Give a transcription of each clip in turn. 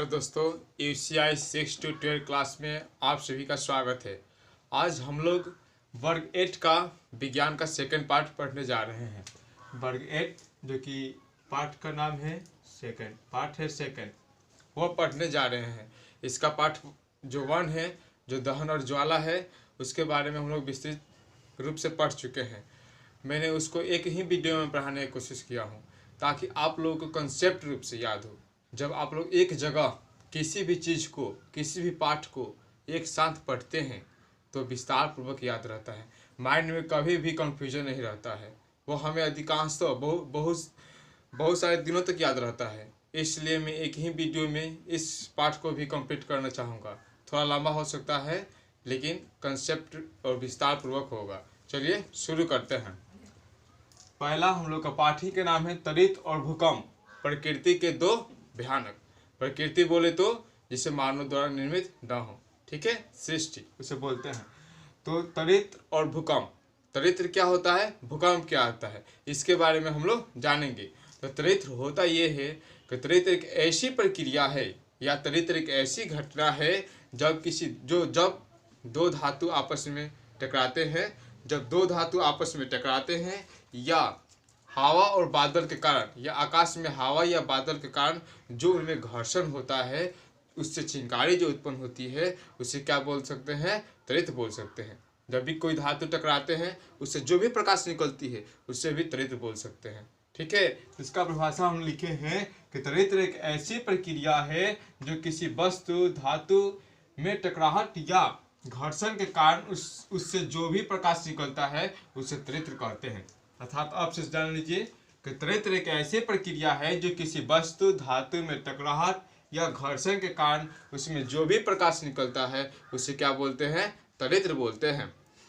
Hello दोस्तों, UCI 6 to 12 class में आप सभी का स्वागत है। आज हम लोग वर्ग 8 का विज्ञान का सेकंड पार्ट पढ़ने जा रहे हैं। वर्ग 8 जो कि पाठ का नाम है सेकंड, पार्ट है सेकंड, वो पढ़ने जा रहे हैं। इसका पाठ जो 1 है, जो दहन और ज्वाला है, उसके बारे में हम लोग विस्तृत रूप से पढ़ चुके हैं। मैंने उसको एक ही वीडियो में पढ़ाने की कोशिश किया हूँ ताकि आप लोगों को कंसेप्ट रूप से याद हो। जब आप लोग एक जगह किसी भी चीज़ को, किसी भी पाठ को एक साथ पढ़ते हैं तो विस्तार पूर्वक याद रहता है। माइंड में कभी भी कंफ्यूजन नहीं रहता है। वो हमें अधिकांशतः बहुत सारे दिनों तक याद रहता है। इसलिए मैं एक ही वीडियो में इस पाठ को भी कंप्लीट करना चाहूँगा। थोड़ा लंबा हो सकता है लेकिन कंसेप्ट और विस्तार पूर्वक होगा। चलिए शुरू करते हैं। पहला हम लोग का पाठ ही के नाम है त्वरित और भूकंप, प्रकृति के दो भयानक। प्रकृति बोले तो जिसे मानव द्वारा निर्मित न हो, ठीक है, सृष्टि उसे बोलते हैं। तो त्वरित और भूकंप, त्वरित क्या होता है, भूकंप क्या होता है, इसके बारे में हम लोग जानेंगे। तो त्वरित होता ये है कि त्वरित एक ऐसी प्रक्रिया है या त्वरित एक ऐसी घटना है जब जब दो धातु आपस में टकराते हैं, जब दो धातु आपस में टकराते हैं या हवा और बादल के कारण या आकाश में हवा या बादल के कारण जो उनमें घर्षण होता है, उससे चिंगारी जो उत्पन्न होती है, उसे क्या बोल सकते हैं, त्वरित बोल सकते हैं। जब भी कोई धातु टकराते हैं उससे जो भी प्रकाश निकलती है उससे भी त्वरित बोल सकते हैं, ठीक है। इसका परिभाषा हम लिखे हैं कि त्वरित एक ऐसी प्रक्रिया है जो किसी वस्तु धातु में टकराहट या घर्षण के कारण उससे जो भी प्रकाश निकलता है उसे त्वरित कहते हैं। अर्थात आप से जान लीजिए कि त्वरित एक ऐसी प्रक्रिया है जो किसी वस्तु धातु में टकराहट या घर्षण के कारण उसमें जो भी प्रकाश निकलता है उसे क्या बोलते हैं, त्वरित बोलते हैं।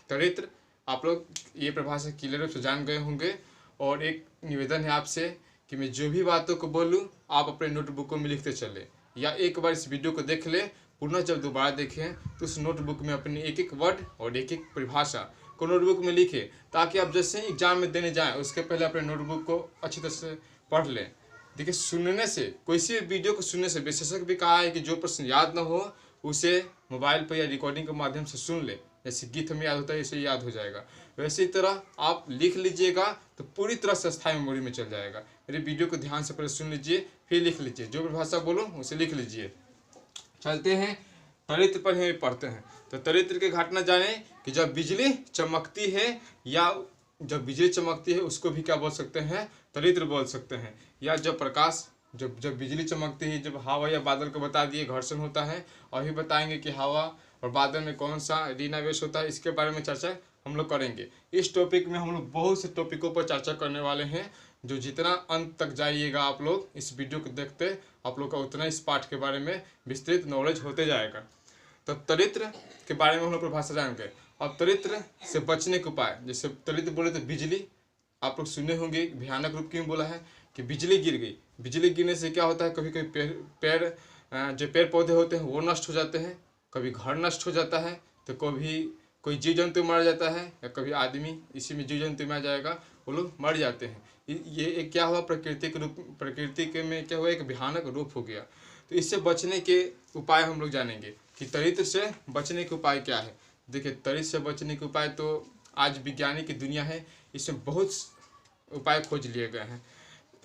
त्वरित आप लोग ये परिभाषा क्लियर रूप से जान गए होंगे। और एक निवेदन है आपसे कि मैं जो भी बातों को बोलूँ आप अपने नोटबुकों में लिखते चले, या एक बार इस वीडियो को देख ले, पुनः जब दोबारा देखें तो उस नोटबुक में अपनी एक एक वर्ड और एक एक परिभाषा को नोटबुक में लिखे, ताकि आप जैसे एग्जाम में देने जाएं उसके पहले अपने नोटबुक को अच्छी तरह से पढ़ लें। देखिए, सुनने से, कोई सी वीडियो को सुनने से, विशेषज्ञ भी कहा है कि जो प्रश्न याद न हो उसे मोबाइल पर या रिकॉर्डिंग के माध्यम से सुन ले। जैसे गीत में याद होता है ऐसे याद हो जाएगा। वैसे ही तरह आप लिख लीजिएगा तो पूरी तरह से स्थायी मेमोरी में चल जाएगा। मेरी वीडियो को ध्यान से पहले सुन लीजिए, फिर लिख लीजिए, जो परिभाषा बोलो उसे लिख लीजिए। चलते हैं त्वरित पर ही पढ़ते हैं। तो त्वरित की घटना जाने कि जब बिजली चमकती है या जब बिजली चमकती है उसको भी क्या बोल सकते हैं, त्वरित बोल सकते हैं। या जब प्रकाश जब बिजली चमकती है, जब हवा या बादल को बता दिए घर्षण होता है, और भी बताएंगे कि हवा और बादल में कौन सा ऋणावेश होता है, इसके बारे में चर्चा हम लोग करेंगे। इस टॉपिक में हम लोग बहुत से टॉपिकों पर चर्चा करने वाले हैं। जो जितना अंत तक जाइएगा आप लोग इस वीडियो को देखते, आप लोग का उतना इस पाठ के बारे में विस्तृत नॉलेज होते जाएगा। तो त्वरित के बारे में हम लोग परिभाषा जान गए। अब त्वरित से बचने के उपाय, जैसे त्वरित बोले तो बिजली, आप लोग सुने होंगे भयानक रूप क्यों बोला है कि बिजली गिर गई। बिजली गिरने से क्या होता है, कभी कभी जो पेड़ पौधे होते हैं वो नष्ट हो जाते हैं, कभी घर नष्ट हो जाता है, तो कभी कोई जीव जंतु मर जाता है, या कभी आदमी इसी में जीव जंतु मर जाएगा, वो लोग मर जाते हैं। ये एक क्या हुआ, प्रकृति के में क्या हुआ, एक भयानक रूप हो गया। तो इससे बचने के उपाय हम लोग जानेंगे कि त्वरित से बचने के उपाय क्या है। देखिए, त्वरित से बचने के उपाय तो आज विज्ञानी की दुनिया है, इसमें बहुत उपाय खोज लिए गए हैं।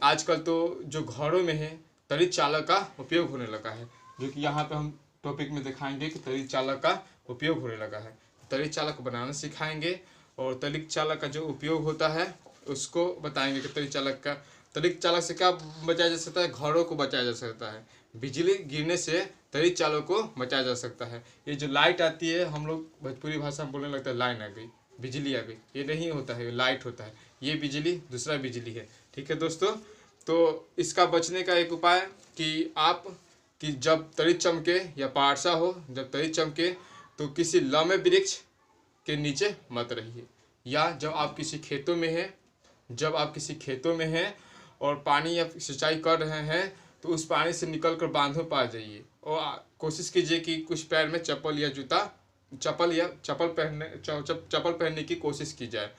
आजकल तो जो घरों में है त्वरित चालक का उपयोग होने लगा है, जो कि यहाँ पे हम टॉपिक में दिखाएंगे कि त्वरित चालक का उपयोग होने लगा है। त्वरित चालक बनाना सिखाएंगे और त्वरित चालक का जो उपयोग होता है उसको बताएंगे कि त्वरित चालक से क्या बचाया जा सकता है, घरों को बचाया जा सकता है। बिजली गिरने से त्वरित चालक को बचाया जा सकता है। ये जो लाइट आती है, हम लोग भोजपुरी भाषा में बोलने लगता है लाइन आ गई, बिजली आ गई, ये नहीं होता है, लाइट होता है। ये बिजली दूसरा बिजली है, ठीक है दोस्तों। तो इसका बचने का एक उपाय कि जब त्वरित चमके या पारसा हो, जब त्वरित चमके तो किसी लंबे वृक्ष के नीचे मत रहिए, या जब आप किसी खेतों में हैं और पानी या सिंचाई कर रहे हैं तो उस पानी से निकलकर बांधों पर जाइए, और कोशिश कीजिए कि कुछ पैर में चप्पल पहनने की कोशिश की जाए,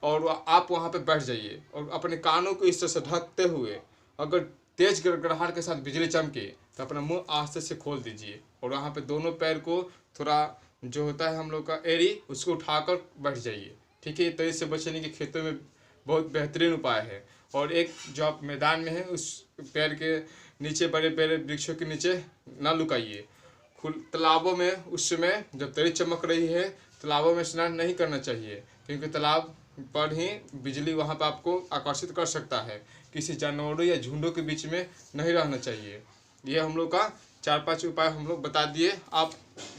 और आप वहाँ पे बैठ जाइए और अपने कानों को इस तरह से ढकते हुए अगर तेज गड़गड़ाहट के साथ बिजली चमके तो अपना मुंह आस्ते से खोल दीजिए और वहाँ पे दोनों पैर को थोड़ा जो होता है हम लोग का एड़ी उसको उठाकर बैठ जाइए। ठीक है, तो इससे बचने के खेतों में बहुत बेहतरीन उपाय है। और एक जो आप मैदान में है उस पैर के नीचे बड़े बड़े वृक्षों के नीचे ना लुकाइए। तालाबों में उस समय जब तरी चमक रही है तालाबों में स्नान नहीं करना चाहिए, क्योंकि तालाब पर ही बिजली वहाँ पर आपको आकर्षित कर सकता है। किसी जानवरों या झुंडों के बीच में नहीं रहना चाहिए। ये हम लोग का 4-5 उपाय हम लोग बता दिए। आप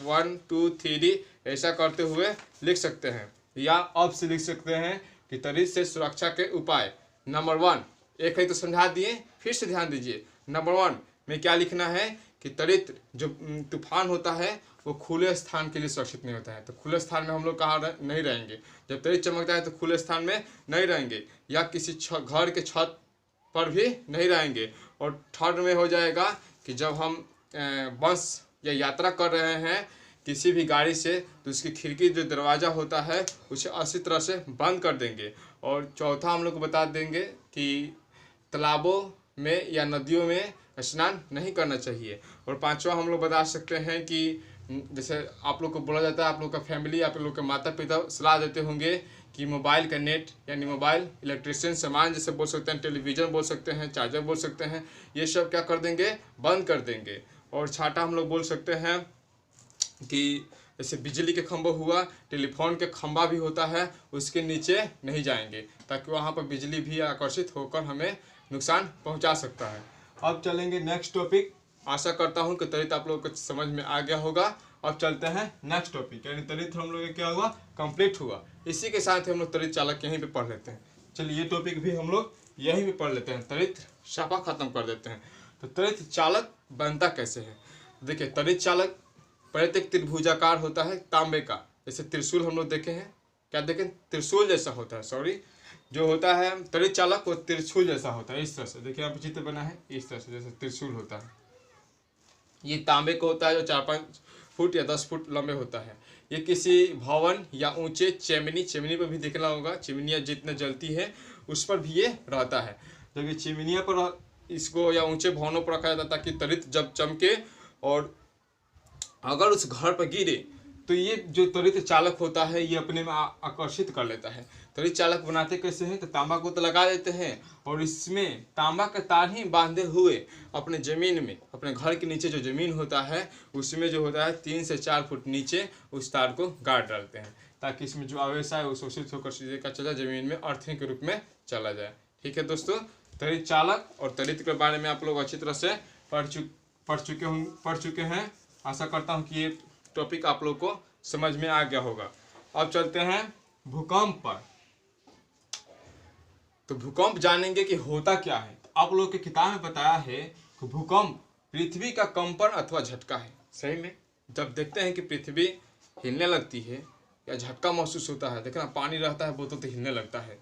1 2 3 ऐसा करते हुए लिख सकते हैं, या अब से लिख सकते हैं कि तरी से सुरक्षा के उपाय। नंबर 1, एक है तो समझा दिए, फिर से ध्यान दीजिए। नंबर 1 में क्या लिखना है कि तरित जो तूफान होता है वो खुले स्थान के लिए सुरक्षित नहीं होता है। तो खुले स्थान में हम लोग कहाँ नहीं रहेंगे। जब तरित चमकता है तो खुले स्थान में नहीं रहेंगे, या किसी घर के छत पर भी नहीं रहेंगे। और थर्ड में हो जाएगा कि जब हम बस या यात्रा कर रहे हैं किसी भी गाड़ी से तो उसकी खिड़की जो दरवाज़ा होता है उसे अच्छी तरह से बंद कर देंगे। और चौथा हम लोग को बता देंगे कि तालाबों में या नदियों में स्नान नहीं करना चाहिए। और पांचवा हम लोग बता सकते हैं कि जैसे आप लोग को बोला जाता है, आप लोग का फैमिली, आप लोग के माता पिता सलाह देते होंगे कि मोबाइल का नेट यानी मोबाइल इलेक्ट्रिशियन सामान जैसे बोल सकते हैं, टेलीविज़न बोल सकते हैं, चार्जर बोल सकते हैं, ये सब क्या कर देंगे, बंद कर देंगे। और छठा हम लोग बोल सकते हैं कि जैसे बिजली के खंभा हुआ, टेलीफोन के खंभा भी होता है, उसके नीचे नहीं जाएंगे ताकि वहाँ पर बिजली भी आकर्षित होकर हमें नुकसान पहुँचा सकता है। अब चलेंगे नेक्स्ट टॉपिक। आशा करता हूँ कि तरित आप लोगों को समझ में आ गया होगा। अब चलते हैं नेक्स्ट टॉपिक, यानी तरित हम लोग क्या हुआ, कंप्लीट हुआ। इसी के साथ हम लोग तरित चालक यहीं पे पढ़ लेते हैं। चलिए ये टॉपिक भी हम लोग यहीं पे पढ़ लेते हैं, तरित शापा खत्म कर देते हैं। तो तरित चालक बनता कैसे है, देखिए तरित चालक पहले तो एक त्रिभुजाकार होता है तांबे का, जैसे त्रिशूल हम लोग देखे हैं, क्या देखें, त्रिशूल जैसा होता है, सॉरी जो होता है तरित चालक वो त्रिशूल जैसा होता है। इस तरह से देखिए यहाँ पे चित्र बना है, इस तरह से जैसे त्रिशूल होता है। ये तांबे का होता है जो 4-5 फुट या 10 फुट लंबे होता है। ये किसी भवन या ऊंचे चिमनी पर भी देखना होगा, चिमनियाँ जितने जलती है उस पर भी ये रहता है। जब ये चिमनियाँ पर इसको या ऊंचे भवनों पर रखा जाता है ताकि तरित जब चमके और अगर उस घर पर गिरे तो ये जो तरित चालक होता है ये अपने में आकर्षित कर लेता है। तरित चालक बनाते कैसे हैं, तो तांबा को तो लगा देते हैं और इसमें तांबा का तार ही बांधे हुए अपने ज़मीन में, अपने घर के नीचे जो ज़मीन होता है उसमें जो होता है 3 से 4 फुट नीचे उस तार को गाड़ डालते हैं ताकि इसमें जो आवेश है वो शोषित होकर सीधे का चला ज़मीन में अर्थिंग के रूप में चला जाए। ठीक है दोस्तों, तरित चालक और तरित के बारे में आप लोग अच्छी तरह से पढ़ चुके हैं। आशा करता हूँ कि ये टॉपिक आप लोग को समझ में आ गया होगा। अब चलते हैं भूकंप पर। तो भूकंप जानेंगे कि होता क्या है। तो आप लोग के किताब में बताया है कि भूकंप पृथ्वी का कंपन अथवा झटका है। सही में जब देखते हैं कि पृथ्वी हिलने लगती है या झटका महसूस होता है, देखना पानी रहता है बोतल तो हिलने लगता है,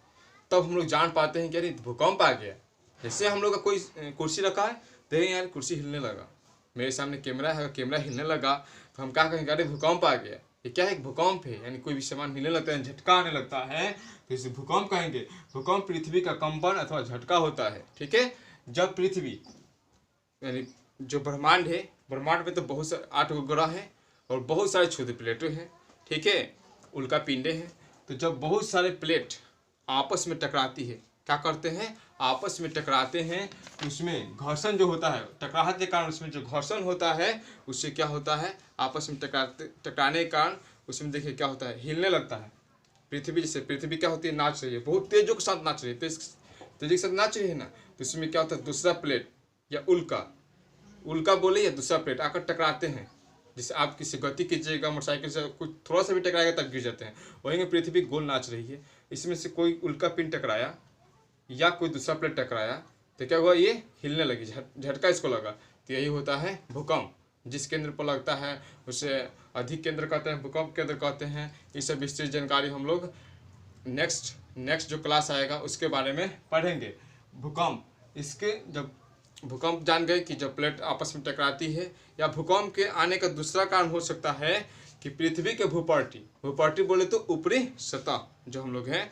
तब हम लोग जान पाते हैं कि अरे भूकंप आ गया। जैसे हम लोग का कोई कुर्सी रखा है, देखें यार कुर्सी हिलने लगा, मेरे सामने कैमरा है, कैमरा हिलने लगा तो हम क्या कहेंगे, अरे भूकंप आ गया। ये क्या है, एक भूकंप है, यानी कोई भी सामान हिलने लगता है, झटका आने लगता है तो इसे भूकंप कहेंगे। भूकंप पृथ्वी का कंपन अथवा झटका होता है। ठीक है, जब पृथ्वी यानी जो ब्रह्मांड है, ब्रह्मांड में तो बहुत सारे 8 ग्रह हैं और बहुत सारे छोटे प्लेटें हैं। ठीक है, उल्का पिंडे हैं। तो जब बहुत सारे प्लेट आपस में टकराती है, क्या करते हैं, आपस में टकराते हैं, उसमें घर्षण जो होता है, टकराहट के कारण उसमें जो घर्षण होता है उससे क्या होता है, आपस में टकराने के कारण उसमें देखिए क्या होता है, हिलने लगता है। पृथ्वी जैसे पृथ्वी क्या होती है, नाच रही है, बहुत तेजों के साथ नाच रही है, तेजी के साथ नाच रही है ना, तो उसमें क्या होता है, दूसरा प्लेट या उल्का बोले या दूसरा प्लेट आकर टकराते हैं। जैसे आप किसी गति कीजिएगा मोटरसाइकिल से, कुछ थोड़ा सा भी टकराएगा तब गिर जाते हैं, वहीं पृथ्वी गोल नाच रही है। इसमें से कोई उल्का पिंड टकराया या कोई दूसरा प्लेट टकराया तो क्या हुआ, ये हिलने लगी, झटका इसको लगा। तो यही होता है भूकंप। जिस केंद्र पर लगता है उसे अधिक केंद्र कहते हैं, भूकंप केंद्र कहते हैं। ये सब विस्तृत जानकारी हम लोग नेक्स्ट जो क्लास आएगा उसके बारे में पढ़ेंगे। भूकंप, इसके जब भूकंप जान गए कि जब प्लेट आपस में टकराती है, या भूकंप के आने का दूसरा कारण हो सकता है कि पृथ्वी के भूपर्टी बोले तो ऊपरी सतह जो हम लोग हैं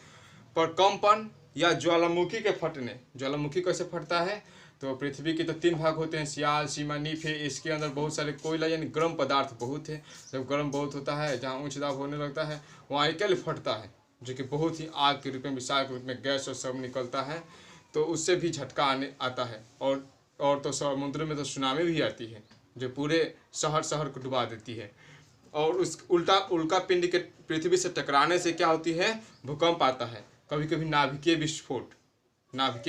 पर कंपन या ज्वालामुखी के फटने। ज्वालामुखी कैसे फटता है, तो पृथ्वी के तो 3 भाग होते हैं, सियाल, सीमा, नीफ है। इसके अंदर बहुत सारे कोयला यानी गर्म पदार्थ बहुत है। जब गर्म बहुत होता है, जहाँ उच्च दाब होने लगता है, वहाँ अकेले फटता है, जो कि बहुत ही आग के रूप में, विशाल के रूप में गैस और सब निकलता है। तो उससे भी झटका आता है। और तो समुद्र में तो सुनामी भी आती है, जो पूरे शहर को डुबा देती है। और उस उल्का पिंड के पृथ्वी से टकराने से क्या होती है, भूकंप आता है। कभी कभी नाभिकीय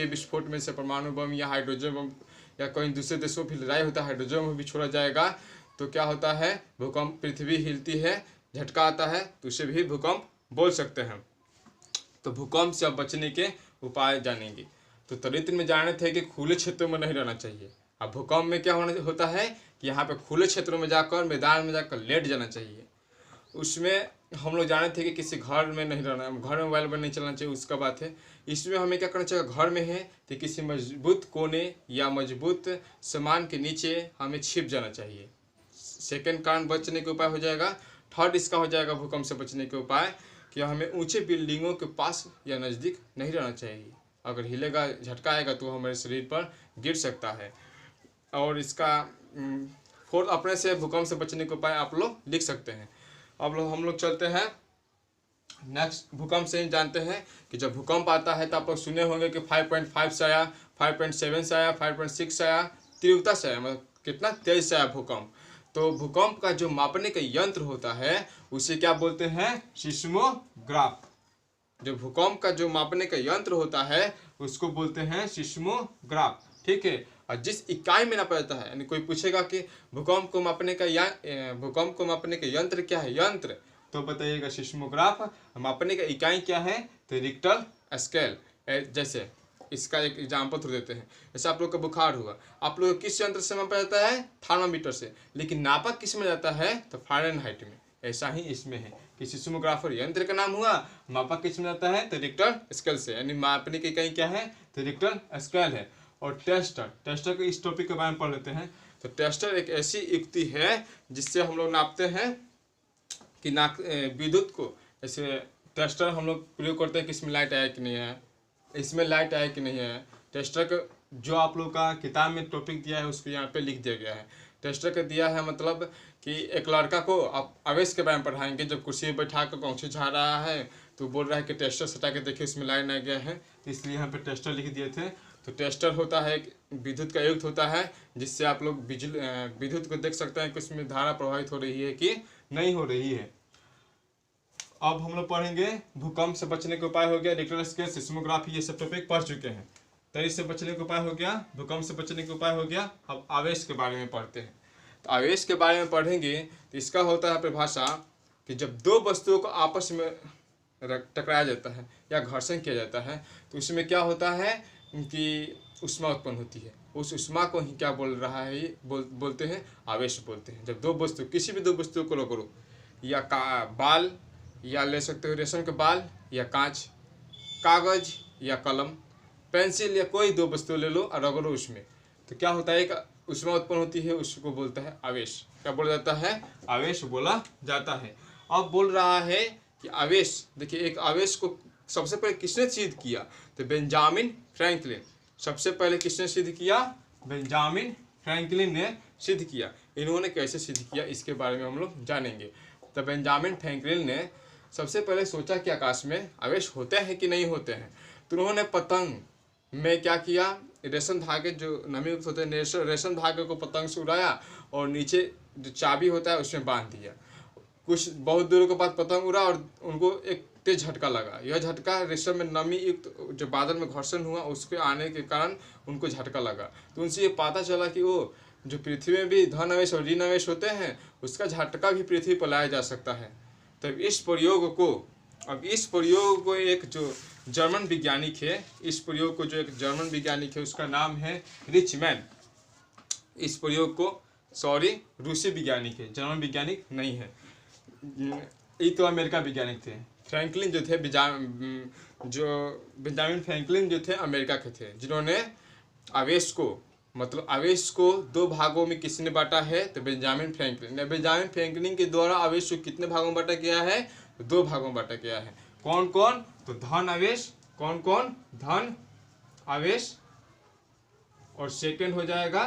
विस्फोट में से परमाणु बम या हाइड्रोजन बम या कोई दूसरे देशों की लड़ाई होता है, हाइड्रोजन बम भी छोड़ा जाएगा तो क्या होता है, भूकंप, पृथ्वी हिलती है, झटका आता है, तो उसे भी भूकंप बोल सकते हैं। तो भूकंप से अब बचने के उपाय जानेंगे। तो चरित्र में जाने थे कि खुले क्षेत्रों में नहीं रहना चाहिए। अब भूकंप में क्या होता है कि यहाँ पे खुले क्षेत्रों में जाकर, मैदान में जाकर लेट जाना चाहिए। उसमें हम लोग जाने थे कि किसी घर में नहीं रहना, घर में मोबाइल पर नहीं चलना चाहिए, उसका बात है। इसमें हमें क्या करना चाहिए, घर में है तो किसी मजबूत कोने या मजबूत सामान के नीचे हमें छिप जाना चाहिए। सेकंड कारण बचने के उपाय हो जाएगा। थर्ड इसका हो जाएगा भूकंप से बचने के उपाय कि हमें ऊंचे बिल्डिंगों के पास या नज़दीक नहीं रहना चाहिए। अगर हिलेगा, झटका आएगा तो हमारे शरीर पर गिर सकता है। और इसका फोर्थ, अपने से भूकंप से बचने के उपाय आप लोग लिख सकते हैं। अब हम लोग चलते हैं नेक्स्ट। भूकंप से ही जानते हैं कि जब भूकंप आता है तो आप लोग सुने होंगे कि 5.5 से आया, 5.7 से आया, 5.6 से आया, तीव्रता से आया, मतलब कितना तेज से आया भूकंप। तो भूकंप का जो मापने का यंत्र होता है उसे क्या बोलते हैं, सिस्मोग्राफ। जो भूकंप का जो मापने का यंत्र होता है उसको बोलते हैं सिस्मोग्राफ, ठीक है। और जिस इकाई में नापा जाता है, यानी कोई पूछेगा कि भूकंप को मापने का यंत्र क्या है, यंत्र, तो बताइएगा सिस्मोग्राफ। मापने का इकाई क्या है, तो रिक्टर स्केल। जैसे इसका एक एग्जाम्पल थोड़ा देते हैं। जैसे आप लोग का बुखार हुआ, आप लोग किस यंत्र से मापा जाता है, थर्मामीटर से, लेकिन नापा किस में जाता है, तो फ़ारेनहाइट में। ऐसा ही इसमें है कि सिस्मोग्राफर यंत्र का नाम हुआ, मापा किस में जाता है, तो रिक्टर स्केल से, यानी मापने की इकाई क्या है, तो रिक्टर स्केल है। और टेस्टर के इस टॉपिक के बारे में पढ़ लेते हैं। तो टेस्टर एक ऐसी युक्ति है जिससे हम लोग नापते हैं कि विद्युत को। जैसे टेस्टर हम लोग प्रयोग करते हैं कि इसमें लाइट आया कि नहीं है, इसमें लाइट आया कि नहीं है। टेस्टर का जो आप लोग का किताब में टॉपिक दिया है उसको यहाँ पे लिख दिया गया है। टेस्टर का दिया है मतलब कि एक लड़का को आप आवेश के बारे में पढ़ाएंगे। जब कुर्सी में बैठा कर कौंची झाड़ रहा है तो बोल रहा है कि टेस्टर सटा के देखिए उसमें लाइन आ गया है, तो इसलिए यहाँ पे टेस्टर लिख दिए थे। तो टेस्टर होता है विद्युत का युक्त होता है, जिससे आप लोग विद्युत को देख सकते हैं कि उसमें धारा प्रभावित हो रही है कि नहीं हो रही है। अब हम लोग पढ़ेंगे भूकंप से बचने के उपाय हो गया, रिक्टर स्केल, सिस्मोग्राफी, ये सब टॉपिक पढ़ चुके हैं। तेज से बचने के उपाय हो गया, भूकंप से बचने के उपाय हो गया। अब आवेश के बारे में पढ़ते हैं। तो आवेश के बारे में पढ़ेंगे तो इसका होता है परिभाषा कि जब दो वस्तुओं को आपस में टकराया जाता है या घर्षण किया जाता है तो उसमें क्या होता है कि ऊष्मा उत्पन्न होती है। उस ऊष्मा को ही क्या बोल रहा है, बोलते हैं आवेश बोलते हैं। जब दो वस्तु, किसी भी दो वस्तुओं को रगड़ो, या बाल, या ले सकते हो रेशम के बाल, या कांच, कागज या कलम, पेंसिल, या कोई दो वस्तु ले लो और रगड़ो उसमें, तो क्या होता है, एक ऊष्मा उत्पन्न होती है, उसको बोलता है आवेश। क्या बोला जाता है, आवेश बोला जाता है। अब बोल रहा है कि आवेश, देखिए एक आवेश को सबसे पहले किसने सिद्ध किया, तो बेंजामिन फ्रैंकलिन। सबसे पहले किसने सिद्ध किया, बेंजामिन फ्रैंकलिन ने सिद्ध किया। इन्होंने कैसे सिद्ध किया इसके बारे में हम लोग जानेंगे। तो बेंजामिन फ्रैंकलिन ने सबसे पहले सोचा कि आकाश में आवेश होते हैं कि नहीं होते हैं। तो उन्होंने पतंग में क्या किया, रेशम धागे जो नमी युक्त होते हैं, रेशम धागे को पतंग से उड़ाया और नीचे जो चाबी होता है उसमें बांध दिया। कुछ बहुत दूर के बाद पतंग उड़ा और उनको एक तेज झटका लगा। यह झटका रेशम में नमी युक्त जो बादल में घर्षण हुआ उसके आने के कारण उनको झटका लगा। तो उनसे ये पता चला कि वो जो पृथ्वी में भी धन आवेश और ऋण आवेश होते हैं उसका झटका भी पृथ्वी पर लाया जा सकता है। तब इस प्रयोग को एक जो जर्मन वैज्ञानिक है, इस प्रयोग को जो एक जर्मन वैज्ञानिक है उसका नाम है रिचमैन। इस प्रयोग को रूसी वैज्ञानिक है, जर्मन वैज्ञानिक नहीं है, ये तो अमेरिका वैज्ञानिक थे। फ्रैंकलिन जो थे, बेंजामिन फ्रैंकलिन जो थे अमेरिका के थे, जिन्होंने आवेश को दो भागों में किसने बांटा है, तो बेंजामिन फ्रैंकलिन के द्वारा आवेश को कितने भागों में बांटा गया है, तो दो भागों में बांटा गया है। कौन कौन, तो धन आवेश, कौन कौन, धन आवेश और सेकंड हो जाएगा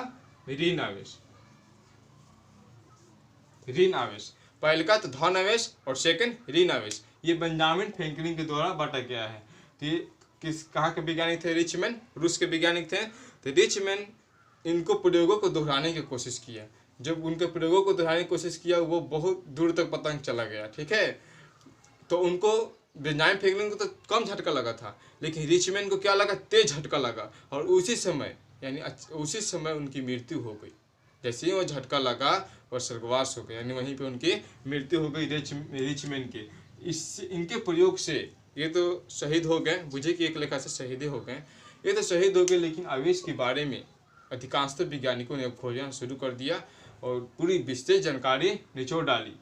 ऋण आवेश। ऋण आवेश पहले का तो धन आवेश और सेकंड ऋण आवेश। ये बेंजामिन फ्रैंकलिन के द्वारा बांटा गया है। तो ये कहाँ के वैज्ञानिक थे? रिचमैन, रूस के वैज्ञानिक थे। तो रिचमैन इनको प्रयोगों को दोहराने की कोशिश किया। जब उनके प्रयोगों को दोहराने की कोशिश किया वो बहुत दूर तक पतंग चला गया, ठीक है। तो उनको बेंजामिन फ्रैंकलिन को तो कम झटका लगा था, लेकिन रिचमैन को क्या लगा? तेज झटका लगा, और उसी समय यानी उसी समय उनकी मृत्यु हो गई। जैसे ही वो झटका लगा और स्वर्गवास हो गए, यानी वहीं पे उनकी मृत्यु हो गई रिचमैन की। इनके प्रयोग से ये तो शहीद हो गए, बुझे कि एक लेखा से शहीद हो गए, ये तो शहीद हो गए, लेकिन आवेश के बारे में अधिकांशतः वैज्ञानिकों ने खोजना शुरू कर दिया और पूरी विस्तृत जानकारी निचोड़ डाली।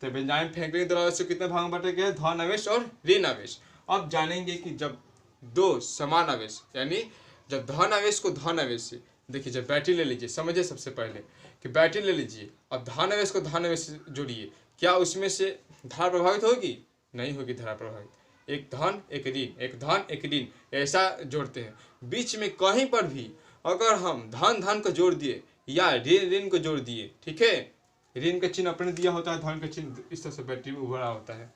तो बेंजामिन फ्रैंकलिन द्वारा से कितने भाग में बांटे गए? धन आवेश और ऋण आवेश। अब जानेंगे कि जब दो समान आवेश, यानी जब धन आवेश को धन आवेश से, देखिए जब बैटरी ले लीजिए, समझिए सबसे पहले कि बैटरी ले लीजिए, अब धन आवेश को धन आवेश से जोड़िए, क्या उसमें से धारा प्रभावित होगी? नहीं होगी धारा प्रभावित। एक धन एक ऋण, एक धन एक ऋण, ऐसा जोड़ते हैं। बीच में कहीं पर भी अगर हम धन धन को जोड़ दिए या ऋण ऋण को जोड़ दिए, ठीक है, ऋण का चिन्ह अपने दिया होता है, धन का चिन्ह इस तरह से बैटरी में उभरा होता है,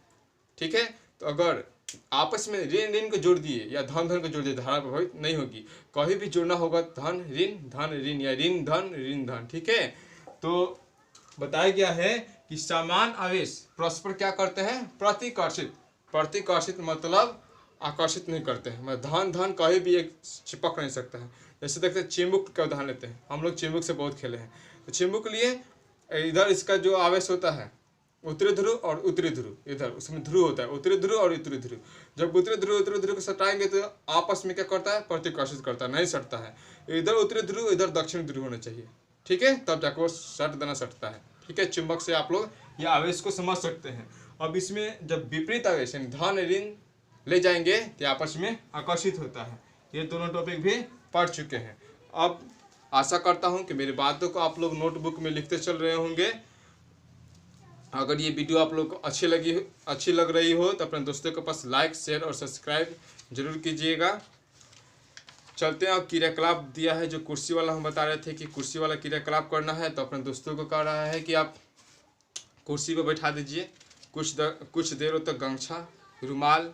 ठीक है। तो अगर आपस में ऋण ऋण को जोड़ दिए या धन धन को जोड़ दिए, धारा प्रभावित नहीं होगी। कहीं भी जोड़ना होगा धन ऋण या ऋण धन, ठीक है। तो बताया गया है कि समान आवेश परस्पर क्या करते हैं? प्रतिकर्षित। प्रतिकर्षित मतलब आकर्षित नहीं करते हैं। मतलब धन धन कहीं भी एक चिपक नहीं सकता है। जैसे देखते हैं चिम्बुक का उदाहरण लेते हैं, हम लोग चिम्बुक से बहुत खेले हैं। तो चिम्बुक के लिए इधर इसका जो आवेश होता है उत्तरी ध्रुव और उत्तरी ध्रुव, इधर उसमें ध्रुव होता है, उत्तरी ध्रुव और उत्तरी ध्रुव। जब उत्तरी ध्रुव को सटाएंगे तो आपस में क्या करता है? प्रतिकर्षित करता है, नहीं सटता है। इधर उत्तरी ध्रुव इधर दक्षिण ध्रुव होना चाहिए, ठीक है, तब जाकर वो सट देना सटता है, ठीक है। चुंबक से आप लोग ये आवेश को समझ सकते हैं। अब इसमें जब विपरीत आवेश यानी धन ऋण ले जाएंगे तो आपस में आकर्षित होता है। ये दोनों टॉपिक भी पढ़ चुके हैं। अब आशा करता हूँ कि मेरी बातों को आप लोग नोटबुक में लिखते चल रहे होंगे। अगर ये वीडियो आप लोग को अच्छी लग रही हो तो अपने दोस्तों के पास लाइक शेयर और सब्सक्राइब जरूर कीजिएगा। चलते हैं। अब क्रियाकलाप दिया है जो कुर्सी वाला हम बता रहे थे कि कुर्सी वाला क्रियाकलाप करना है, तो अपने दोस्तों को कह रहा है कि आप कुर्सी पर बैठा दीजिए, कुछ देर तक गमछा रुमाल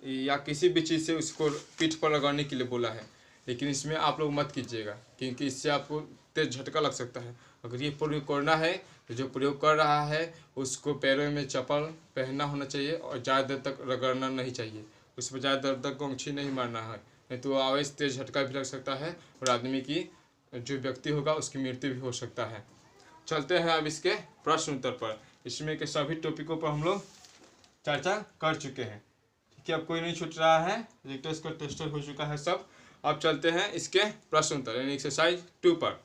या किसी भी चीज़ से उसको पीठ पर लगाने के लिए बोला है। लेकिन इसमें आप लोग मत कीजिएगा क्योंकि इससे आपको तेज झटका लग सकता है। अगर ये प्रयोग करना है तो जो प्रयोग कर रहा है उसको पैरों में चप्पल पहनना होना चाहिए और ज़्यादा देर तक रगड़ना नहीं चाहिए, उस पर ज़्यादा देर तक गमछी नहीं मारना है, नहीं तो आवेश तेज झटका भी लग सकता है और आदमी की जो व्यक्ति होगा उसकी मृत्यु भी हो सकता है। चलते हैं अब इसके प्रश्न उत्तर पर। इसमें के सभी टॉपिकों पर हम लोग चर्चा कर चुके हैं, ठीक है। अब कोई नहीं छूट रहा है, रिक्टेस्ट का टेस्टर हो चुका है सब। अब चलते हैं इसके प्रश्न उत्तर यानी एक्सरसाइज 2 पर।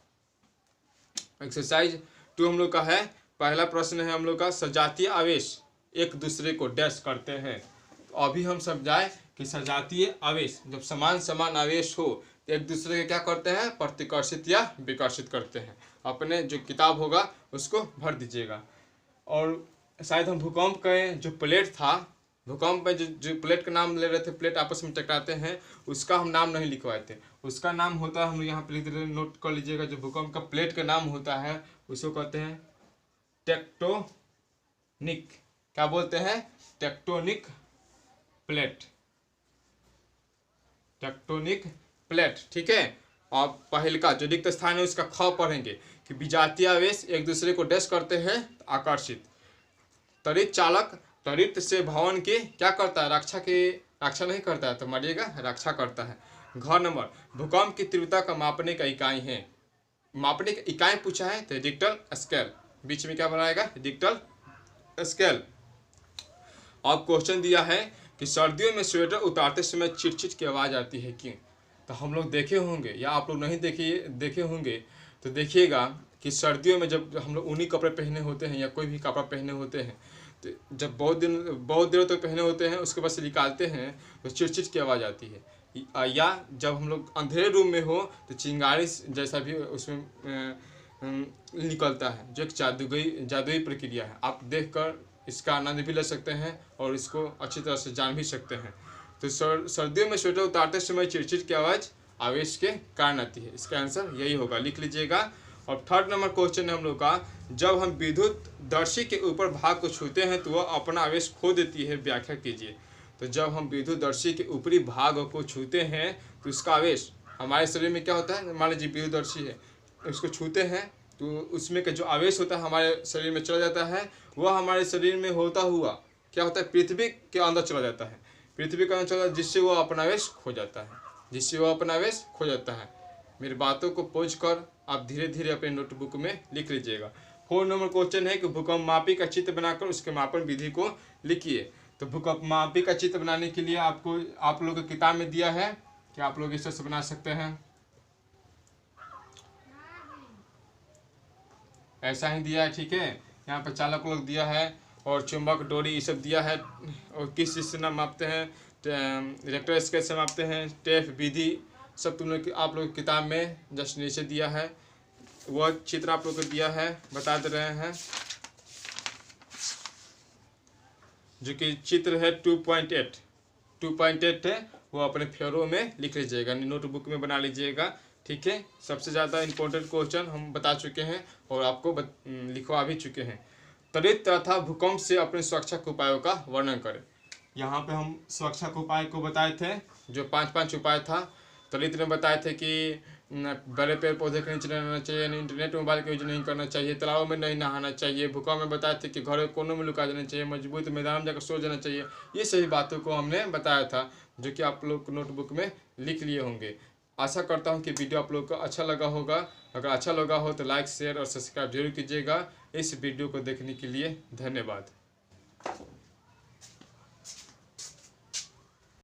एक्सरसाइज 2 हम लोग का है, पहला प्रश्न है हम लोग का, सजातीय आवेश एक दूसरे को डैश करते हैं। तो अभी हम समझाए कि सजातीय आवेश जब समान समान आवेश हो तो एक दूसरे के क्या करते हैं? प्रतिकर्षित या विकर्षित करते हैं। अपने जो किताब होगा उसको भर दीजिएगा। और शायद हम भूकंप का जो प्लेट था, भूकंप में जो प्लेट का नाम ले रहे थे, प्लेट आपस में टकराते हैं, उसका हम नाम नहीं लिखवाए थे। उसका नाम होता है, हम यहाँ पे लिख दे रहे हैं, नोट कर लीजिएगा। जो भूकंप का प्लेट का नाम होता है उसको कहते हैं टेक्टोनिक। क्या बोलते हैं? टेक्टोनिक प्लेट, टेक्टोनिक प्लेट, ठीक है। और पहल का जो रिक्त स्थान है उसका ख पढ़ेंगे कि विजातीय आवेश एक दूसरे को डैश करते हैं आकर्षित। त्वरित चालक त्वरित से भवन के क्या करता है? रक्षा नहीं करता है, तो मारिएगा रक्षा करता है। घ नंबर, भूकंप की तीव्रता का मापने का इकाई है, मापने का इकाई पूछा है तो रिक्टर स्केल, बीच में क्या बनाएगा? Richter scale. अब क्वेश्चन दिया है कि सर्दियों में स्वेटर उतारते समय चिटचिट की आवाज़ आती है क्यों? तो हम लोग देखे होंगे या आप लोग नहीं देखे होंगे तो देखिएगा कि सर्दियों में जब हम लोग ऊनी कपड़े पहने होते हैं या कोई भी कपड़ा पहने होते हैं, तो जब बहुत देर तक पहने होते हैं उसके बाद से निकालते हैं तो चिटचिट की आवाज़ आती है। या जब हम लोग अंधेरे रूम में हो तो चिंगारी जैसा भी उसमें निकलता है, जो एक जादुई प्रक्रिया है। आप देखकर इसका आनंद भी ले सकते हैं और इसको अच्छी तरह से जान भी सकते हैं। तो सर्दियों में स्वेटर उतारते समय चिड़चिड़ की आवाज़ आवेश के कारण आती है। इसका आंसर यही होगा, लिख लीजिएगा। और थर्ड नंबर क्वेश्चन है हम लोग का, जब हम विद्युत दर्शी के ऊपर भाग को छूते हैं तो वह अपना आवेश खो देती है, व्याख्या कीजिए। तो जब हम विद्युत दर्शी के ऊपरी भाग को छूते हैं तो उसका आवेश हमारे शरीर में क्या होता है, मान लीजिए विद्युत दर्शी है, उसको छूते हैं तो उसमें का जो आवेश होता है हमारे शरीर में चला जाता है, वह हमारे शरीर में होता हुआ क्या होता है, पृथ्वी के अंदर चला जाता है, पृथ्वी के अंदर चला, जिससे वह अपना आवेश खो जाता है, जिससे वह अपना आवेश खो जाता है। मेरी बातों को पहुँच कर आप धीरे धीरे अपने नोटबुक में लिख लीजिएगा। 4 नंबर क्वेश्चन है कि भूकंप मापी का चित्र बनाकर उसके मापन विधि को लिखिए। तो भूकंप मापी का चित्र बनाने के लिए आपको आप लोगों की किताब में दिया है कि आप लोग इस तरह से बना सकते हैं, ऐसा ही दिया है, ठीक है। यहाँ पर चालक लोग दिया है और चुंबक डोरी ये सब दिया है, और किस चीज़ से ना मापते हैं, रिएक्टर स्केल से मापते हैं, टेप विधि सब तुम लोग आप लोग किताब में जस्ट नीचे दिया है, वह चित्र आप लोग को दिया है, बता दे रहे हैं, जो कि चित्र है 2.8 है, वो अपने फेरों में लिख लीजिएगा, नोटबुक में बना लीजिएगा, ठीक है। सबसे ज़्यादा इम्पोर्टेंट क्वेश्चन हम बता चुके हैं और आपको लिखवा भी चुके हैं। त्वरित तथा भूकंप से अपने सुरक्षा के उपायों का वर्णन करें। यहाँ पे हम सुरक्षा के उपाय को बताए थे, जो 5 उपाय था। त्वरित ने बताए थे कि बड़े पेड़ पौधे के नीचे नहीं रहना चाहिए, इंटरनेट मोबाइल का यूज नहीं करना चाहिए, तालाबों में नहीं नहाना चाहिए। भूकंप में बताए थे कि घरों के कोनों में लुका जाना चाहिए, मजबूत मैदान में जाकर सो जाना चाहिए। ये सभी बातों को हमने बताया था, जो कि आप लोग नोटबुक में लिख लिए होंगे। आशा करता हूँ कि वीडियो आप लोग को अच्छा लगा होगा। अगर अच्छा लगा हो तो लाइक, शेयर और सब्सक्राइब जरूर कीजिएगा। इस वीडियो को देखने के लिए धन्यवाद।